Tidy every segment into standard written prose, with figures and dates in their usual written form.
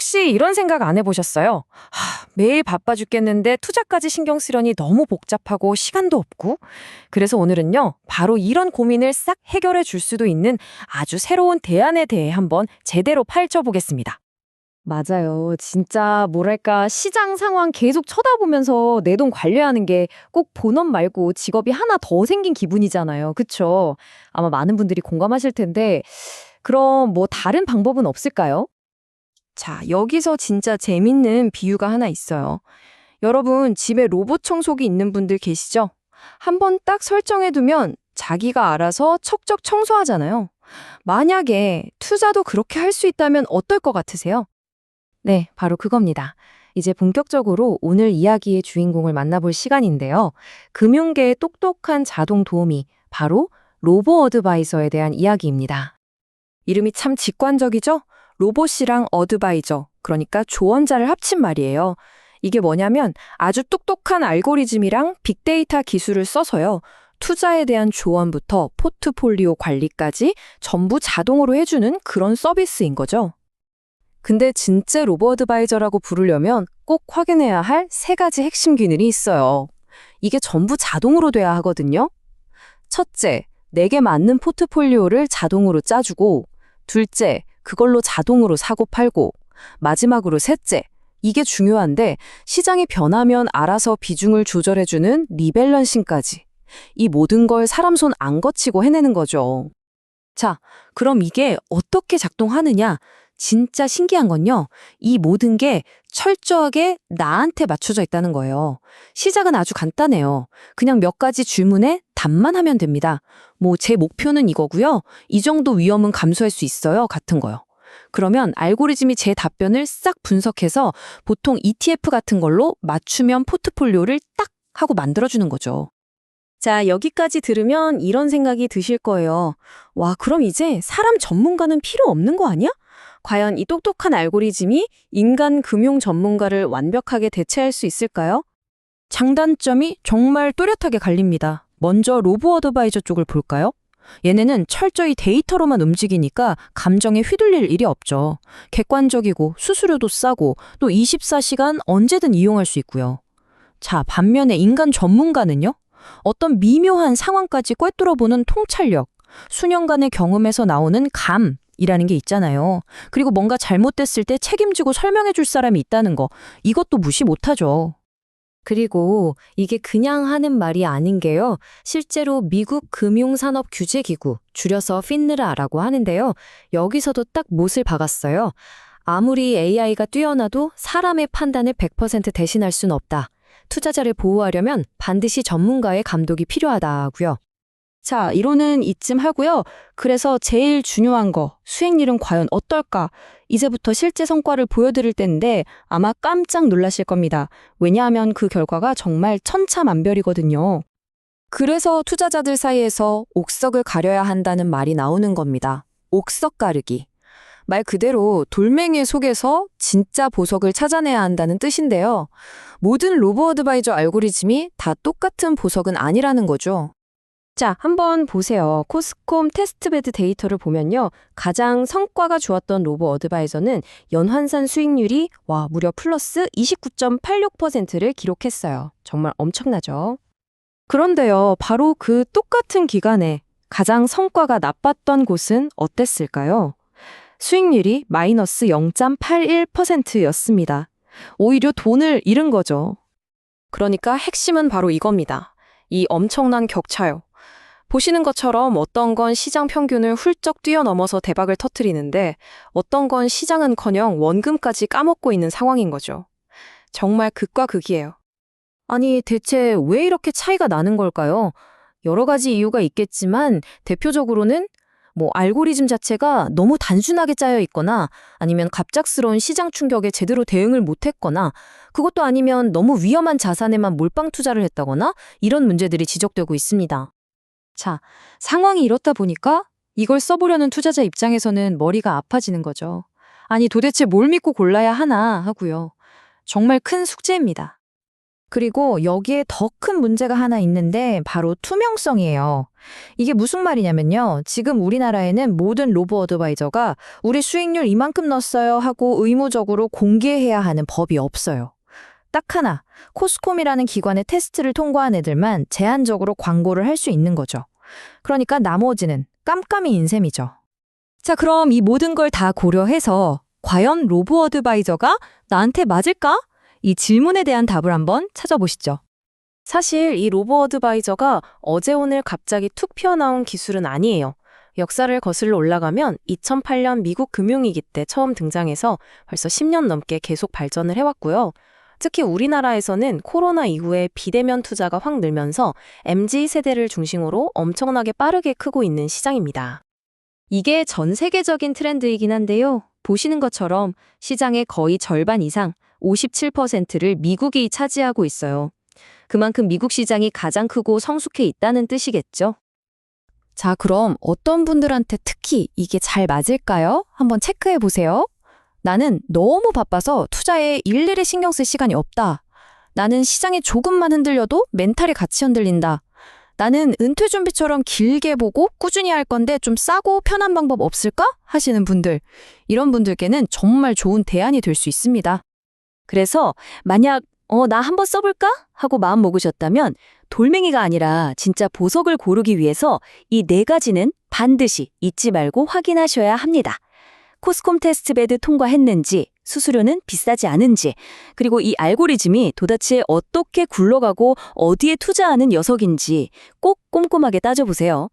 혹시 이런 생각 안 해보셨어요? 매일 바빠 죽겠는데 투자까지 신경 쓰려니 너무 복잡하고 시간도 없고. 그래서 오늘은요, 바로 이런 고민을 싹 해결해 줄 수도 있는 아주 새로운 대안에 대해 한번 제대로 파헤쳐 보겠습니다. 맞아요. 진짜 뭐랄까 시장 상황 계속 쳐다보면서 내 돈 관리하는 게 꼭 본업 말고 직업이 하나 더 생긴 기분이잖아요. 그쵸? 아마 많은 분들이 공감하실 텐데 그럼 뭐 다른 방법은 없을까요? 자, 여기서 진짜 재밌는 비유가 하나 있어요. 여러분, 집에 로봇 청소기 있는 분들 계시죠? 한번 딱 설정해두면 자기가 알아서 척척 청소하잖아요. 만약에 투자도 그렇게 할 수 있다면 어떨 것 같으세요? 네, 바로 그겁니다. 이제 본격적으로 오늘 이야기의 주인공을 만나볼 시간인데요. 금융계의 똑똑한 자동 도우미, 바로 로보 어드바이저에 대한 이야기입니다. 이름이 참 직관적이죠? 로봇이랑 어드바이저, 그러니까 조언자를 합친 말이에요. 이게 뭐냐면 아주 똑똑한 알고리즘이랑 빅데이터 기술을 써서요. 투자에 대한 조언부터 포트폴리오 관리까지 전부 자동으로 해주는 그런 서비스인 거죠. 근데 진짜 로보 어드바이저라고 부르려면 꼭 확인해야 할 세 가지 핵심 기능이 있어요. 이게 전부 자동으로 돼야 하거든요. 첫째, 내게 맞는 포트폴리오를 자동으로 짜주고, 둘째, 그걸로 자동으로 사고 팔고, 마지막으로 셋째, 이게 중요한데 시장이 변하면 알아서 비중을 조절해주는 리밸런싱까지. 이 모든 걸 사람 손 안 거치고 해내는 거죠. 자, 그럼 이게 어떻게 작동하느냐? 진짜 신기한 건요. 이 모든 게 철저하게 나한테 맞춰져 있다는 거예요. 시작은 아주 간단해요. 그냥 몇 가지 질문에 답만 하면 됩니다. 뭐 제 목표는 이거고요. 이 정도 위험은 감수할 수 있어요. 같은 거요. 그러면 알고리즘이 제 답변을 싹 분석해서 보통 ETF 같은 걸로 맞춤형 포트폴리오를 딱 하고 만들어주는 거죠. 자, 여기까지 들으면 이런 생각이 드실 거예요. 와, 그럼 이제 사람 전문가는 필요 없는 거 아니야? 과연 이 똑똑한 알고리즘이 인간 금융 전문가를 완벽하게 대체할 수 있을까요? 장단점이 정말 뚜렷하게 갈립니다. 먼저 로보 어드바이저 쪽을 볼까요? 얘네는 철저히 데이터로만 움직이니까 감정에 휘둘릴 일이 없죠. 객관적이고 수수료도 싸고 또 24시간 언제든 이용할 수 있고요. 자, 반면에 인간 전문가는요? 어떤 미묘한 상황까지 꿰뚫어보는 통찰력, 수년간의 경험에서 나오는 감이라는 게 있잖아요. 그리고 뭔가 잘못됐을 때 책임지고 설명해 줄 사람이 있다는 거, 이것도 무시 못하죠. 그리고 이게 그냥 하는 말이 아닌 게요. 실제로 미국 금융산업규제기구, 줄여서 FINRA라고 하는데요. 여기서도 딱 못을 박았어요. 아무리 AI가 뛰어나도 사람의 판단을 100% 대신할 수는 없다. 투자자를 보호하려면 반드시 전문가의 감독이 필요하다고요. 자, 이론은 이쯤 하고요. 그래서 제일 중요한 거, 수행률은 과연 어떨까? 이제부터 실제 성과를 보여드릴 텐데 아마 깜짝 놀라실 겁니다. 왜냐하면 그 결과가 정말 천차만별이거든요. 그래서 투자자들 사이에서 옥석을 가려야 한다는 말이 나오는 겁니다. 옥석 가르기. 말 그대로 돌멩이 속에서 진짜 보석을 찾아내야 한다는 뜻인데요. 모든 로보 어드바이저 알고리즘이 다 똑같은 보석은 아니라는 거죠. 자, 한번 보세요. 코스콤 테스트베드 데이터를 보면요. 가장 성과가 좋았던 로보 어드바이저는 연환산 수익률이 무려 플러스 29.86%를 기록했어요. 정말 엄청나죠? 그런데요, 바로 그 똑같은 기간에 가장 성과가 나빴던 곳은 어땠을까요? 수익률이 마이너스 0.81%였습니다. 오히려 돈을 잃은 거죠. 그러니까 핵심은 바로 이겁니다. 이 엄청난 격차요. 보시는 것처럼 어떤 건 시장 평균을 훌쩍 뛰어넘어서 대박을 터뜨리는데 어떤 건 시장은커녕 원금까지 까먹고 있는 상황인 거죠. 정말 극과 극이에요. 아니, 대체 왜 이렇게 차이가 나는 걸까요? 여러 가지 이유가 있겠지만 대표적으로는 알고리즘 자체가 너무 단순하게 짜여 있거나 아니면 갑작스러운 시장 충격에 제대로 대응을 못했거나 그것도 아니면 너무 위험한 자산에만 몰빵 투자를 했다거나 이런 문제들이 지적되고 있습니다. 자, 상황이 이렇다 보니까 이걸 써보려는 투자자 입장에서는 머리가 아파지는 거죠. 아니, 도대체 뭘 믿고 골라야 하나 하고요. 정말 큰 숙제입니다. 그리고 여기에 더 큰 문제가 하나 있는데 바로 투명성이에요. 이게 무슨 말이냐면요. 지금 우리나라에는 모든 로보 어드바이저가 우리 수익률 이만큼 넣었어요 하고 의무적으로 공개해야 하는 법이 없어요. 딱 하나, 코스콤이라는 기관의 테스트를 통과한 애들만 제한적으로 광고를 할 수 있는 거죠. 그러니까 나머지는 깜깜이 인셈이죠. 자, 그럼 이 모든 걸 다 고려해서 과연 로보 어드바이저가 나한테 맞을까? 이 질문에 대한 답을 한번 찾아보시죠. 사실 이 로보 어드바이저가 어제 오늘 갑자기 툭 튀어나온 기술은 아니에요. 역사를 거슬러 올라가면 2008년 미국 금융위기 때 처음 등장해서 벌써 10년 넘게 계속 발전을 해왔고요. 특히 우리나라에서는 코로나 이후에 비대면 투자가 확 늘면서 MZ세대를 중심으로 엄청나게 빠르게 크고 있는 시장입니다. 이게 전 세계적인 트렌드이긴 한데요. 보시는 것처럼 시장의 거의 절반 이상, 57%를 미국이 차지하고 있어요. 그만큼 미국 시장이 가장 크고 성숙해 있다는 뜻이겠죠. 자, 그럼 어떤 분들한테 특히 이게 잘 맞을까요? 한번 체크해 보세요. 나는 너무 바빠서 투자에 일일이 신경 쓸 시간이 없다. 나는 시장이 조금만 흔들려도 멘탈이 같이 흔들린다. 나는 은퇴 준비처럼 길게 보고 꾸준히 할 건데 좀 싸고 편한 방법 없을까? 하시는 분들. 이런 분들께는 정말 좋은 대안이 될 수 있습니다. 그래서 만약 나 한번 써볼까? 하고 마음 먹으셨다면 돌멩이가 아니라 진짜 보석을 고르기 위해서 이 4가지는 반드시 잊지 말고 확인하셔야 합니다. 코스콤 테스트베드 통과했는지, 수수료는 비싸지 않은지, 그리고 이 알고리즘이 도대체 어떻게 굴러가고 어디에 투자하는 녀석인지 꼭 꼼꼼하게 따져보세요.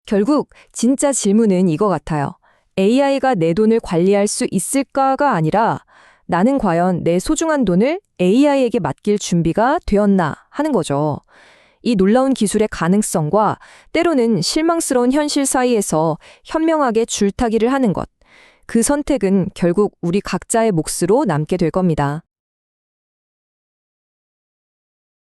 결국 진짜 질문은 이거 같아요. AI가 내 돈을 관리할 수 있을까가 아니라 나는 과연 내 소중한 돈을 AI에게 맡길 준비가 되었나 하는 거죠. 이 놀라운 기술의 가능성과 때로는 실망스러운 현실 사이에서 현명하게 줄타기를 하는 것. 그 선택은 결국 우리 각자의 몫으로 남게 될 겁니다.